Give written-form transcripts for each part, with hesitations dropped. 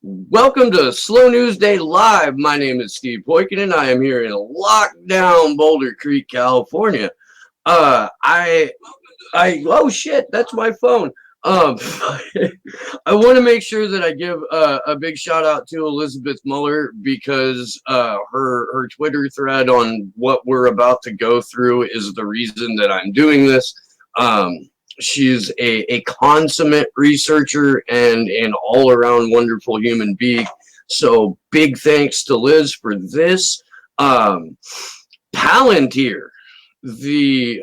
Welcome to Slow News Day Live. My name is Steve Poikin, and I am here in lockdown Boulder Creek, California. Oh shit, that's my phone. I want to make sure that I give a big shout out to Elizabeth Mueller because her Twitter thread on what we're about to go through is the reason that I'm doing this. She's a consummate researcher and an all-around wonderful human being. So big thanks to Liz for this. Palantir, the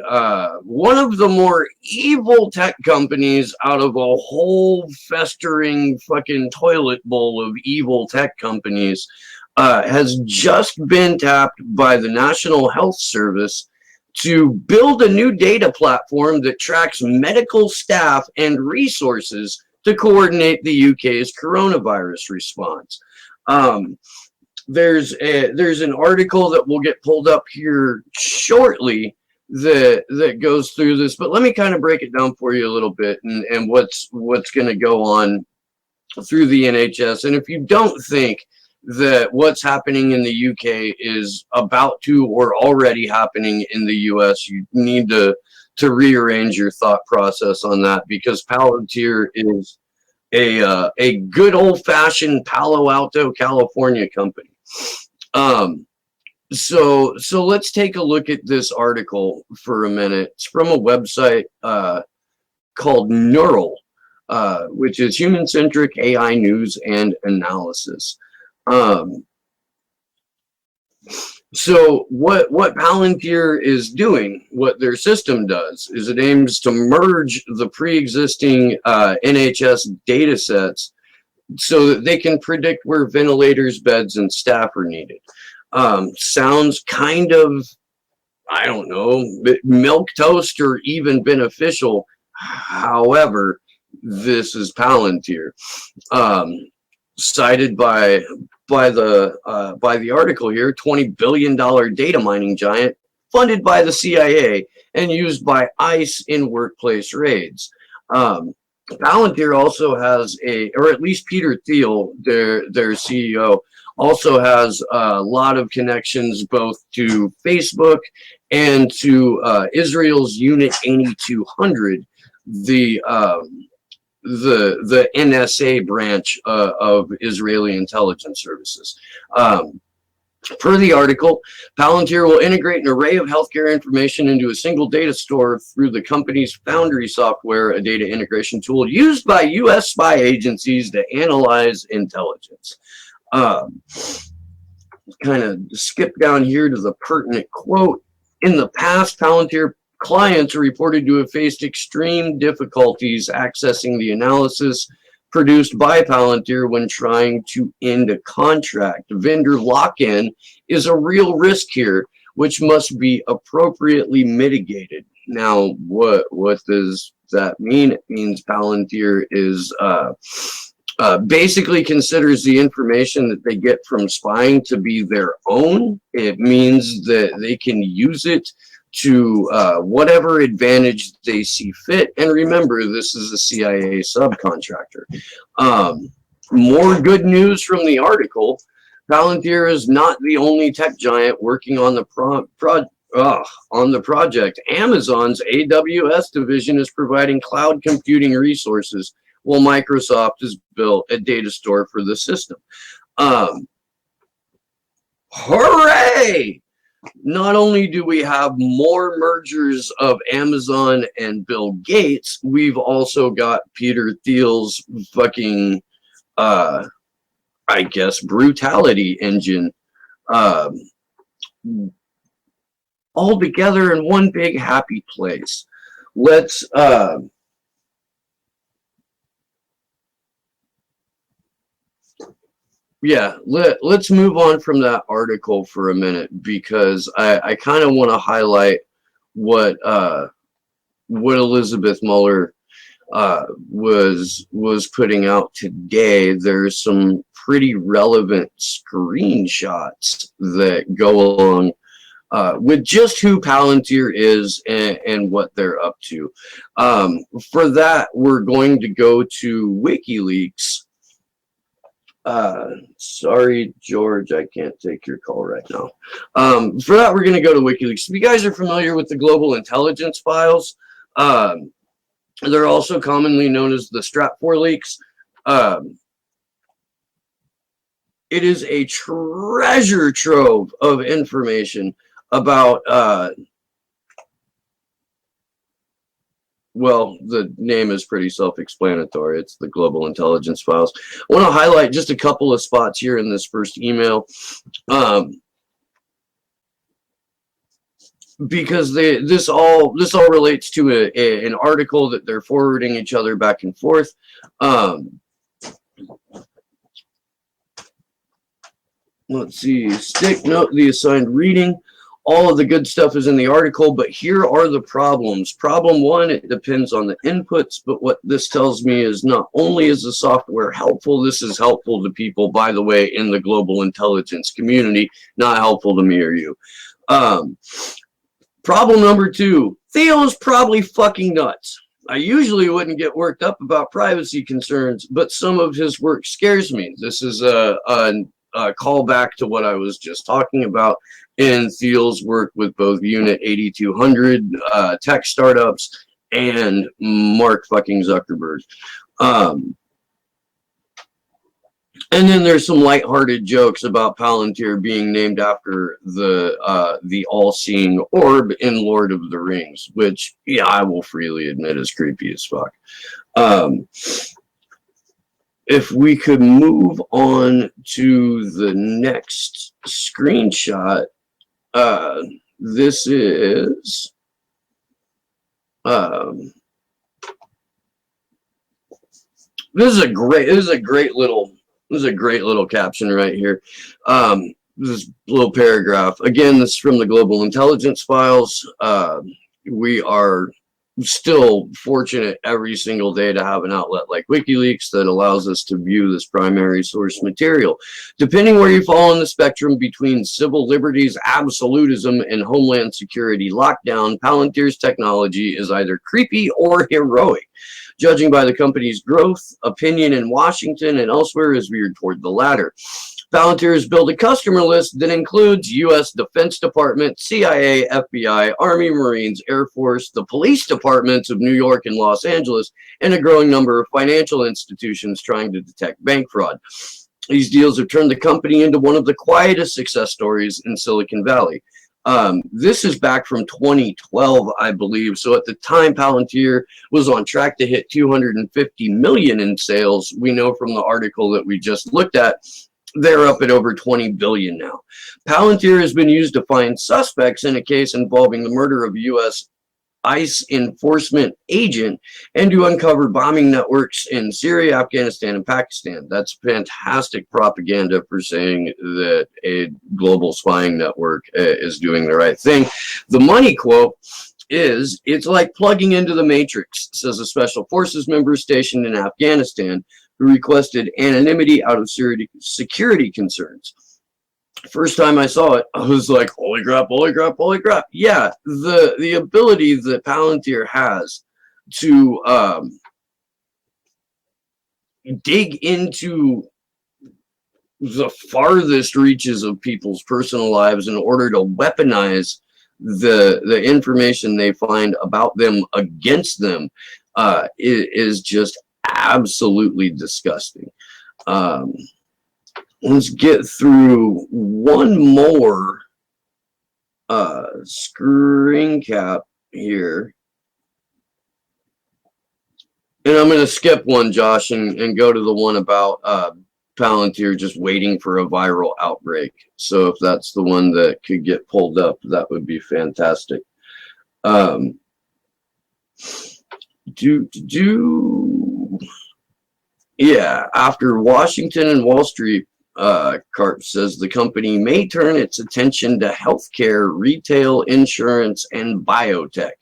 one of the more evil tech companies out of a whole festering fucking toilet bowl of evil tech companies, has just been tapped by the National Health Service to build a new data platform that tracks medical staff and resources to coordinate the UK's coronavirus response. There's an article that will get pulled up here shortly that goes through this, but let me kind of break it down for you a little bit and what's going to go on through the NHS. And if you don't think that what's happening in the UK is about to or already happening in the US, you need to rearrange your thought process on that, because Palantir is a good old-fashioned Palo Alto, California company. So let's take a look at this article for a minute. It's from a website called Neural, which is human-centric AI news and analysis. So what Palantir is doing, what their system does, is it aims to merge the pre-existing NHS data sets so that they can predict where ventilators, beds, and staff are needed. Sounds kind of, I don't know, milquetoast or even beneficial. However, this is Palantir. Cited by the article here, $20 billion data mining giant funded by the CIA and used by ICE in workplace raids. Palantir also has or at least Peter Thiel, their CEO, also has a lot of connections both to Facebook and to Israel's Unit 8200, the NSA branch of Israeli intelligence services. Per the article, Palantir will integrate an array of healthcare information into a single data store through the company's Foundry software, a data integration tool used by U.S. spy agencies to analyze intelligence. Kind of skip down here to the pertinent quote. In the past, Palantir clients are reported to have faced extreme difficulties accessing the analysis produced by Palantir when trying to end a contract. Vendor lock-in is a real risk here, which must be appropriately mitigated. Now, what does that mean? It means Palantir is basically considers the information that they get from spying to be their own. It means that they can use it to whatever advantage they see fit. And remember, this is a CIA subcontractor. More good news from the article. Palantir is not the only tech giant working on the project. Amazon's AWS division is providing cloud computing resources, while Microsoft has built a data store for the system. Hooray! Not only do we have more mergers of Amazon and Bill Gates, we've also got Peter Thiel's fucking, I guess, brutality engine, all together in one big happy place. Let's let's move on from that article for a minute, because I kind of want to highlight what Elizabeth Mueller was putting out today. There's some pretty relevant screenshots that go along with just who Palantir is and what they're up to. For that, we're going to go to WikiLeaks. Sorry, George, I can't take your call right now. For that, we're going to go to WikiLeaks. If you guys are familiar with the Global Intelligence Files, they're also commonly known as the Stratfor leaks. It is a treasure trove of information about, well, the name is pretty self-explanatory. It's the Global Intelligence Files. I want to highlight just a couple of spots here in this first email, because this all relates to an article that they're forwarding each other back and forth. Let's see, stick note the assigned reading. All of the good stuff is in the article, but here are the problems. Problem one, it depends on the inputs, but what this tells me is not only is the software helpful, this is helpful to people, by the way, in the global intelligence community, not helpful to me or you. Problem number two, Theo is probably fucking nuts. I usually wouldn't get worked up about privacy concerns, but some of his work scares me. This is a callback to what I was just talking about in Thiel's work with both Unit 8200 tech startups and Mark fucking Zuckerberg. And then there's some lighthearted jokes about Palantir being named after the all-seeing orb in Lord of the Rings, which, yeah, I will freely admit is creepy as fuck. If we could move on to the next screenshot, this is a great little caption right here. This little paragraph. Again, this is from the Global Intelligence Files. We are still fortunate every single day to have an outlet like WikiLeaks that allows us to view this primary source material. Depending where you fall on the spectrum between civil liberties, absolutism, and homeland security lockdown, Palantir's technology is either creepy or heroic. Judging by the company's growth, opinion in Washington and elsewhere is veered toward the latter. Palantir has built a customer list that includes U.S. Defense Department, CIA, FBI, Army, Marines, Air Force, the police departments of New York and Los Angeles, and a growing number of financial institutions trying to detect bank fraud. These deals have turned the company into one of the quietest success stories in Silicon Valley. This is back from 2012, I believe. So at the time, Palantir was on track to hit 250 million in sales. We know from the article that we just looked at, they're up at over 20 billion now. Palantir has been used to find suspects in a case involving the murder of a U.S. ICE enforcement agent and to uncover bombing networks in Syria, Afghanistan, and Pakistan. That's fantastic propaganda for saying that a global spying network is doing the right thing. The money quote is, "It's like plugging into the Matrix," says a special forces member stationed in Afghanistan who requested anonymity out of security concerns. First time I saw it, I was like, holy crap, holy crap, holy crap. Yeah, the ability that Palantir has to dig into the farthest reaches of people's personal lives in order to weaponize the information they find about them against them is just absolutely disgusting. Let's get through one more screen cap here. And I'm going to skip one, Josh, and go to the one about Palantir just waiting for a viral outbreak. So if that's the one that could get pulled up, that would be fantastic. Yeah, after Washington and Wall Street, Karp says the company may turn its attention to healthcare, retail, insurance, and biotech.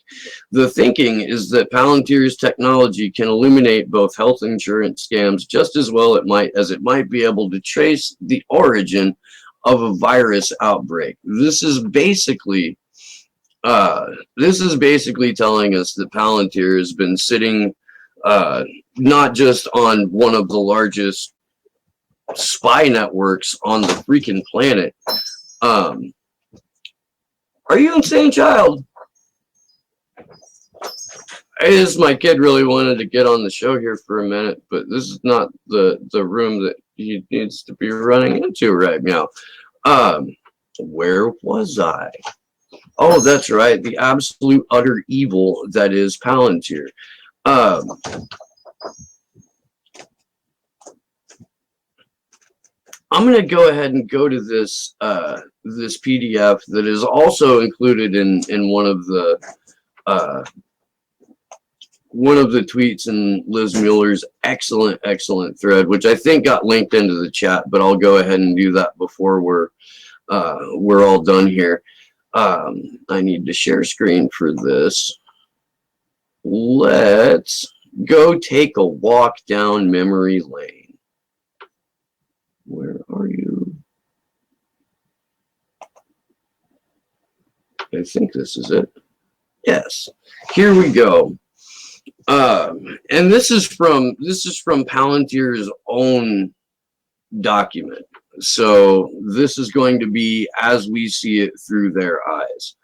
The thinking is that Palantir's technology can eliminate both health insurance scams just as well as it might be able to trace the origin of a virus outbreak. This is basically telling us that Palantir has been sitting not just on one of the largest spy networks on the freaking planet. Are you insane, child? My kid really wanted to get on the show here for a minute, but this is not the room that he needs to be running into right now. Where was I? Oh, that's right. The absolute utter evil that is Palantir. I'm going to go ahead and go to this this PDF that is also included in one of the tweets in Liz Mueller's excellent thread, which I think got linked into the chat, but I'll go ahead and do that before we're all done here. I need to share screen for this. Let's go take a walk down memory lane. Where are you? I think this is it. Yes. Here we go. And this is from Palantir's own document. So this is going to be as we see it through their eyes.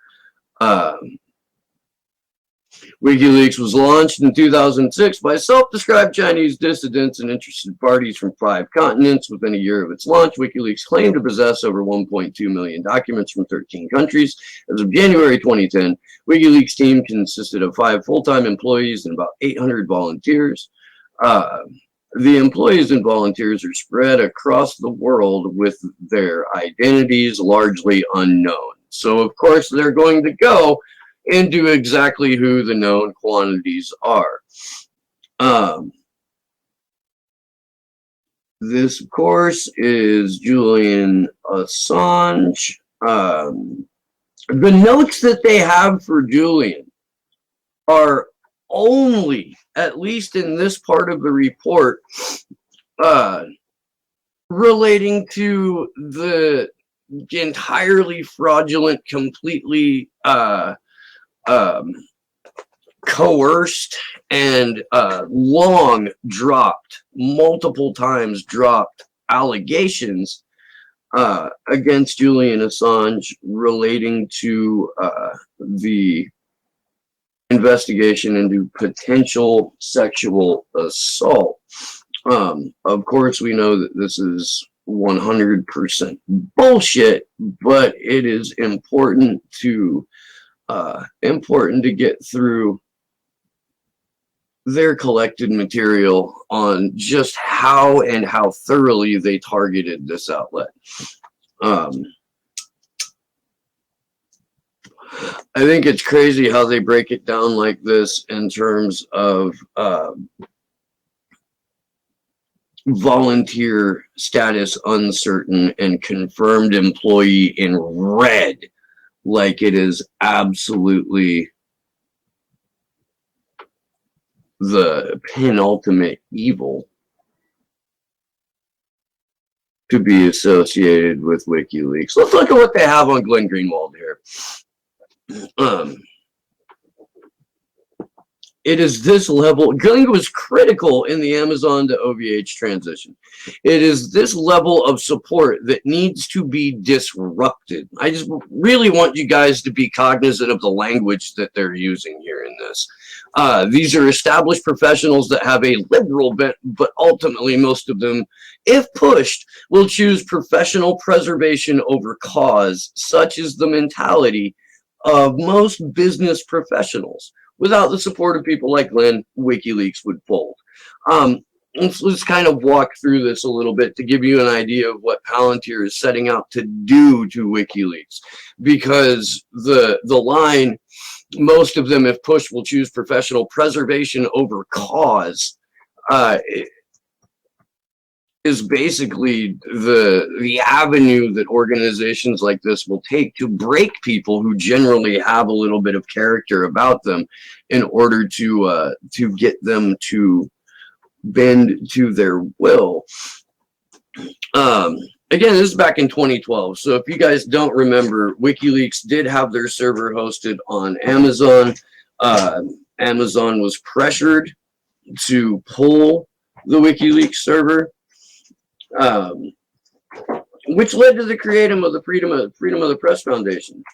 WikiLeaks was launched in 2006 by self-described Chinese dissidents and interested parties from 5 continents. Within a year of its launch, WikiLeaks claimed to possess over 1.2 million documents from 13 countries. As of January 2010, WikiLeaks team consisted of 5 full-time employees and about 800 volunteers. The employees and volunteers are spread across the world with their identities largely unknown. So, of course, they're going to go into exactly who the known quantities are. This, of course, is Julian Assange. The notes that they have for Julian are only, at least in this part of the report, relating to the entirely fraudulent, completely coerced and long dropped, multiple times dropped allegations against Julian Assange relating to the investigation into potential sexual assault. Of course, we know that this is 100% bullshit, but it is important to get through their collected material on just how thoroughly they targeted this outlet. I think it's crazy how they break it down like this in terms of volunteer status uncertain and confirmed employee in red, like it is absolutely the penultimate evil to be associated with WikiLeaks. Let's look at what they have on Glenn Greenwald here. It is this level. Glenn was critical in the Amazon to OVH transition. It is this level of support that needs to be disrupted. I just really want you guys to be cognizant of the language that they're using here in this. These are established professionals that have a liberal bent, but ultimately most of them, if pushed, will choose professional preservation over cause. Such is the mentality of most business professionals. Without the support of people like Glenn, WikiLeaks would fold. Let's kind of walk through this a little bit to give you an idea of what Palantir is setting out to do to WikiLeaks. Because the line, most of them, if pushed, will choose professional preservation over cause, is basically the avenue that organizations like this will take to break people who generally have a little bit of character about them in order to get them to bend to their will. Again, this is back in 2012. So if you guys don't remember, WikiLeaks did have their server hosted on Amazon. Amazon was pressured to pull the WikiLeaks server. which led to the creation of the Freedom of the Press Foundation,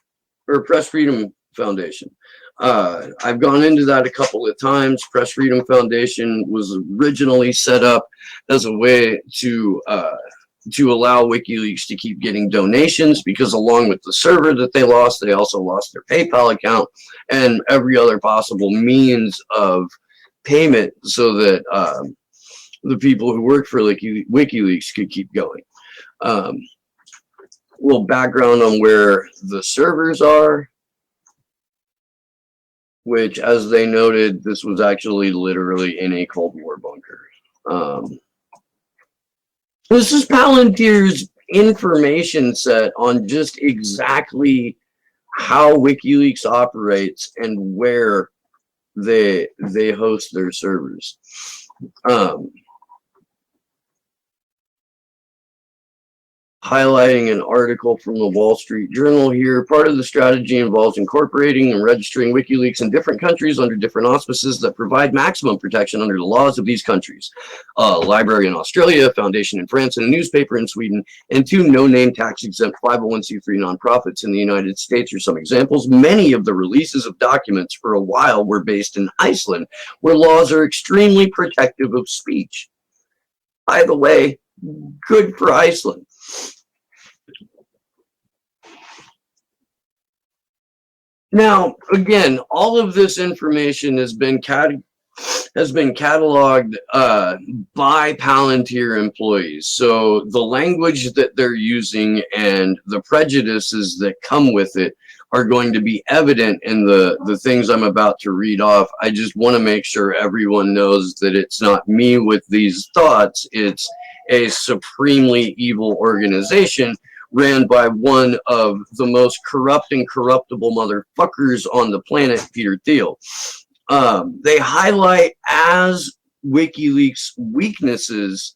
or Press Freedom Foundation. I've gone into that a couple of times. Press Freedom Foundation was originally set up as a way to allow WikiLeaks to keep getting donations, because along with the server that they also lost their PayPal account and every other possible means of payment, so that the people who work for WikiLeaks could keep going. Little background on where the servers are, which, as they noted, this was actually literally in a Cold War bunker. This is Palantir's information set on just exactly how WikiLeaks operates and where they host their servers. Highlighting an article from the Wall Street Journal here. Part of the strategy involves incorporating and registering WikiLeaks in different countries under different auspices that provide maximum protection under the laws of these countries. A library in Australia, a foundation in France, and a newspaper in Sweden, and 2 no-name tax-exempt 501c3 nonprofits in the United States are some examples. Many of the releases of documents for a while were based in Iceland, where laws are extremely protective of speech. By the way, good for Iceland. Now, again, all of this information has been cataloged by Palantir employees. So the language that they're using and the prejudices that come with it are going to be evident in the things I'm about to read off. I just want to make sure everyone knows that it's not me with these thoughts. It's a supremely evil organization ran by one of the most corrupt and corruptible motherfuckers on the planet, Peter Thiel. They highlight as WikiLeaks weaknesses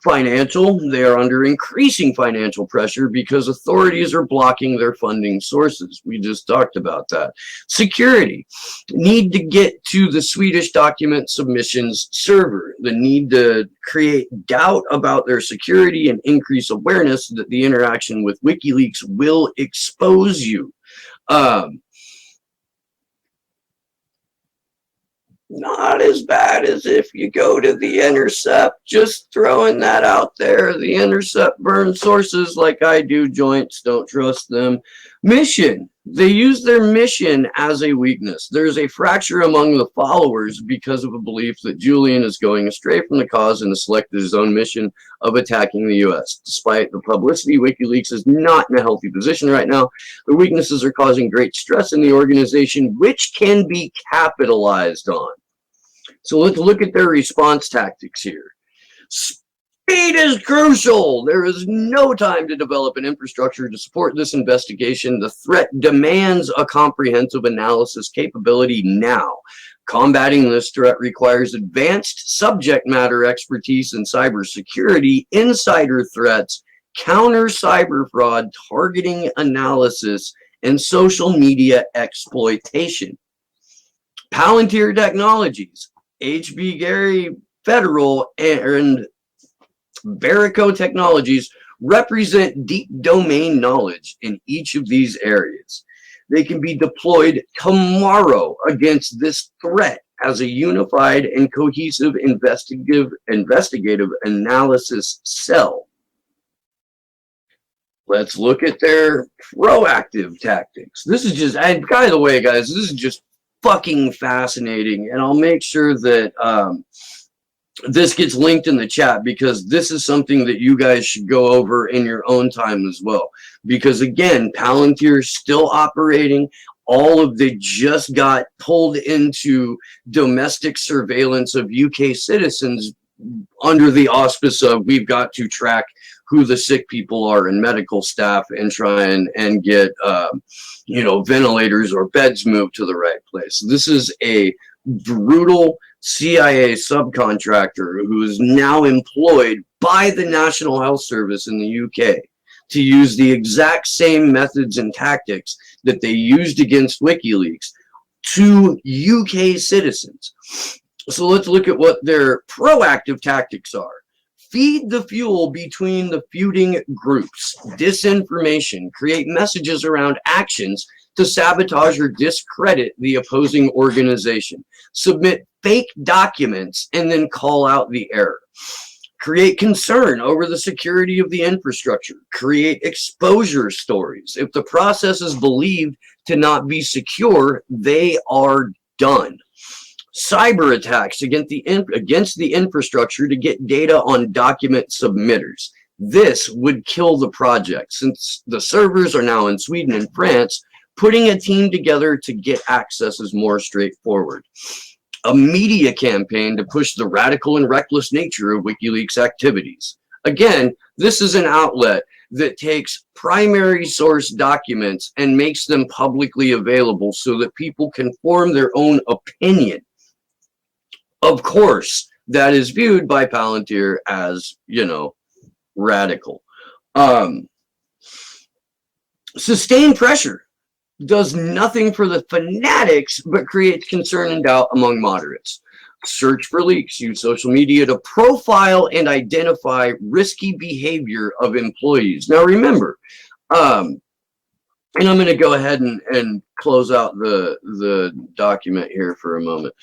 financial. They are under increasing financial pressure because authorities are blocking their funding sources. We just talked about that. Security. Need to get to the Swedish document submissions server. The need to create doubt about their security and increase awareness that the interaction with WikiLeaks will expose you. Not as bad as if you go to The Intercept. Just throwing that out there. The Intercept burns sources like I do. Joints, don't trust them. Mission. They use their mission as a weakness. There's a fracture among the followers because of a belief that Julian is going astray from the cause and has selected his own mission of attacking the U.S. Despite the publicity, WikiLeaks is not in a healthy position right now. The weaknesses are causing great stress in the organization, which can be capitalized on. So let's look at their response tactics here. Speed is crucial. There is no time to develop an infrastructure to support this investigation. The threat demands a comprehensive analysis capability now. Combating this threat requires advanced subject matter expertise in cybersecurity, insider threats, counter cyber fraud, targeting analysis, and social media exploitation. Palantir Technologies, HB Gary Federal, and Verico Technologies represent deep domain knowledge in each of these areas. They can be deployed tomorrow against this threat as a unified and cohesive investigative analysis cell. Let's look at their proactive tactics. This is just, and by the way, guys, this is just fucking fascinating, and I'll make sure that this gets linked in the chat, because this is something that you guys should go over in your own time as well. Because again, Palantir is still operating. They just got pulled into domestic surveillance of UK citizens under the auspice of, we've got to track who the sick people are and medical staff and try and get ventilators or beds moved to the right place. This is a brutal CIA subcontractor who is now employed by the National Health Service in the UK to use the exact same methods and tactics that they used against WikiLeaks to UK citizens. So let's look at what their proactive tactics are. feed the fuel between the feuding groups, disinformation, create messages around actions to sabotage or discredit the opposing organization, submit fake documents, and then call out the error. Create concern over the security of the infrastructure. Create exposure stories. If the process is believed to not be secure, they are done. Cyber attacks against the infrastructure to get data on document submitters. This would kill the project. Since the servers are now in Sweden and France, putting a team together to get access is more straightforward. A media campaign to push the radical and reckless nature of WikiLeaks activities. Again, this is an outlet that takes primary source documents and makes them publicly available so that people can form their own opinion. Of course, that is viewed by Palantir as, radical. Sustained pressure does nothing for the fanatics, but creates concern and doubt among moderates. Search for leaks. Use social media to profile and identify risky behavior of employees. Now remember, and I'm going to go ahead and close out the document here for a moment,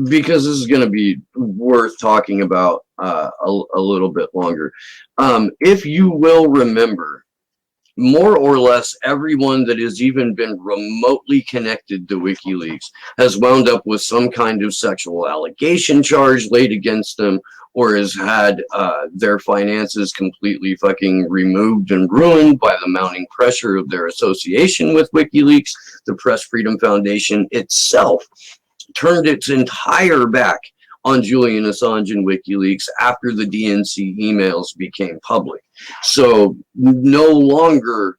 because this is going to be worth talking about a little bit longer. If you will remember, more or less everyone that has even been remotely connected to WikiLeaks has wound up with some kind of sexual allegation charge laid against them, or has had their finances completely fucking removed and ruined by the mounting pressure of their association with WikiLeaks. The Press Freedom Foundation itself turned its entire back on Julian Assange and WikiLeaks after the DNC emails became public. So no longer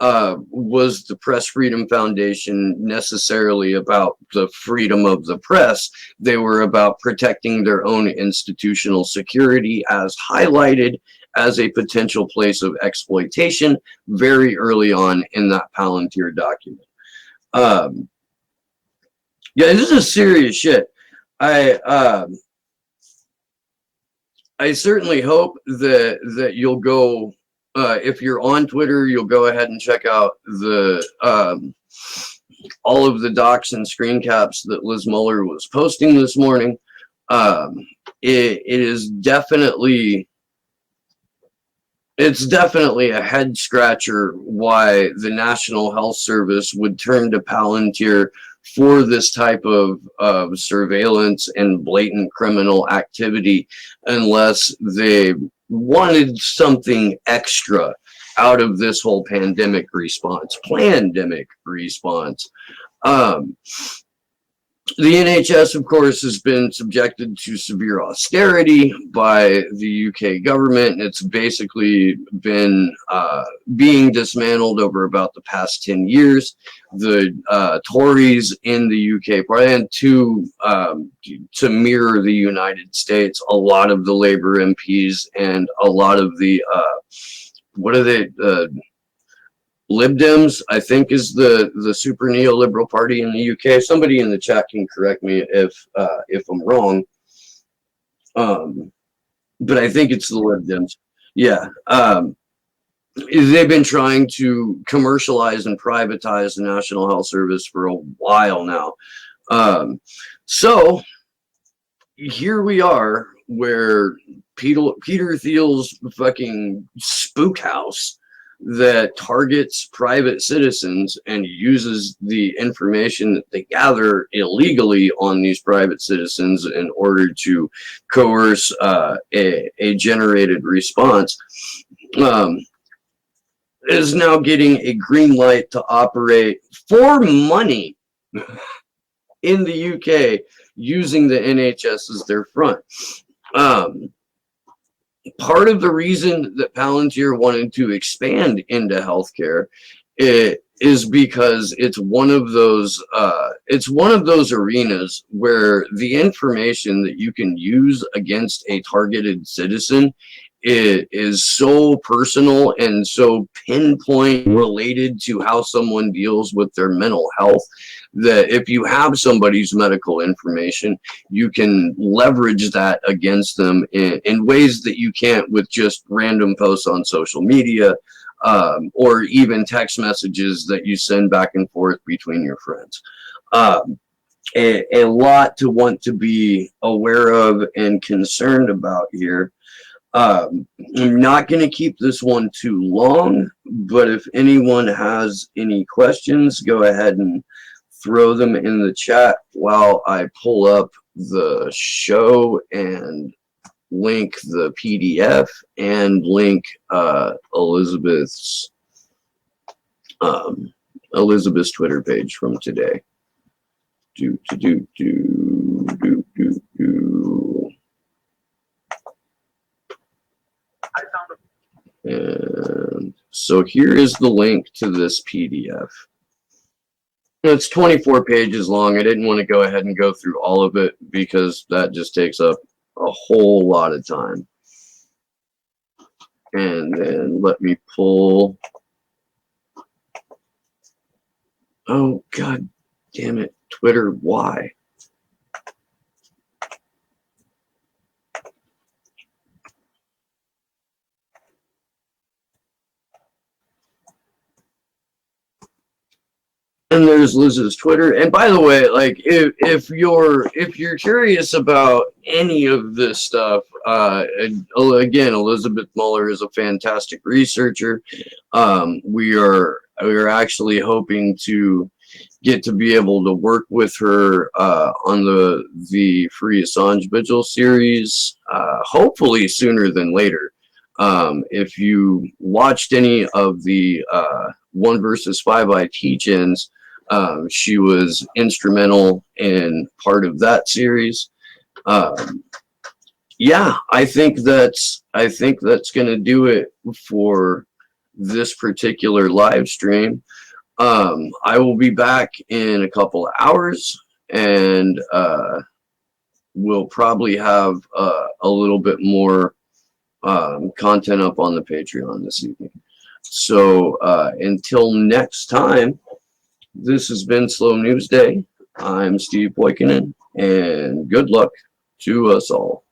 was the Press Freedom Foundation necessarily about the freedom of the press. They were about protecting their own institutional security, as highlighted as a potential place of exploitation very early on in that Palantir document. Yeah, this is serious shit. I certainly hope that you'll go, if you're on Twitter, you'll go ahead and check out the all of the docs and screen caps that Liz Mueller was posting this morning. It is definitely, it's definitely a head scratcher why the National Health Service would turn to Palantir for this type of surveillance and blatant criminal activity, unless they wanted something extra out of this whole pandemic response. The NHS, of course, has been subjected to severe austerity by the UK government, and it's basically been being dismantled over about the past 10 years. The Tories in the UK plan to mirror the United States. A lot of the Labour MPs and a lot of the what are they? Lib Dems, I think, is the super neoliberal party in the UK. Somebody in the chat can correct me if I'm wrong. But I think it's the Lib Dems. Yeah. They've been trying to commercialize and privatize the National Health Service for a while now. So here we are, where Peter Thiel's fucking spook house that targets private citizens and uses the information that they gather illegally on these private citizens in order to coerce a generated response, is now getting a green light to operate for money in the UK using the NHS as their front. Part of the reason that Palantir wanted to expand into healthcare is because it's one of those arenas where the information that you can use against a targeted citizen it is so personal and so pinpoint related to how someone deals with their mental health that if you have somebody's medical information, you can leverage that against them in ways that you can't with just random posts on social media, or even text messages that you send back and forth between your friends. A lot to want to be aware of and concerned about here. I'm not going to keep this one too long, but if anyone has any questions, go ahead and throw them in the chat while I pull up the show and link the PDF and link Elizabeth's Twitter page from today. And so here is the link to this PDF. It's 24 pages long. I didn't want to go ahead and go through all of it because that just takes up a whole lot of time. And then let me pull. Oh, God damn it. Twitter, why? And there's Liz's Twitter. And by the way, like if you're curious about any of this stuff, again, Elizabeth Muller is a fantastic researcher. We are actually hoping to get to be able to work with her on the Free Assange Vigil series, hopefully sooner than later. If you watched any of the 1 versus 5i teach-ins, she was instrumental in part of that series. Yeah, I think that's going to do it for this particular live stream. I will be back in a couple of hours, and we'll probably have a little bit more content up on the Patreon this evening. So until next time, this has been Slow News Day. I'm Steve Poikinen, and good luck to us all.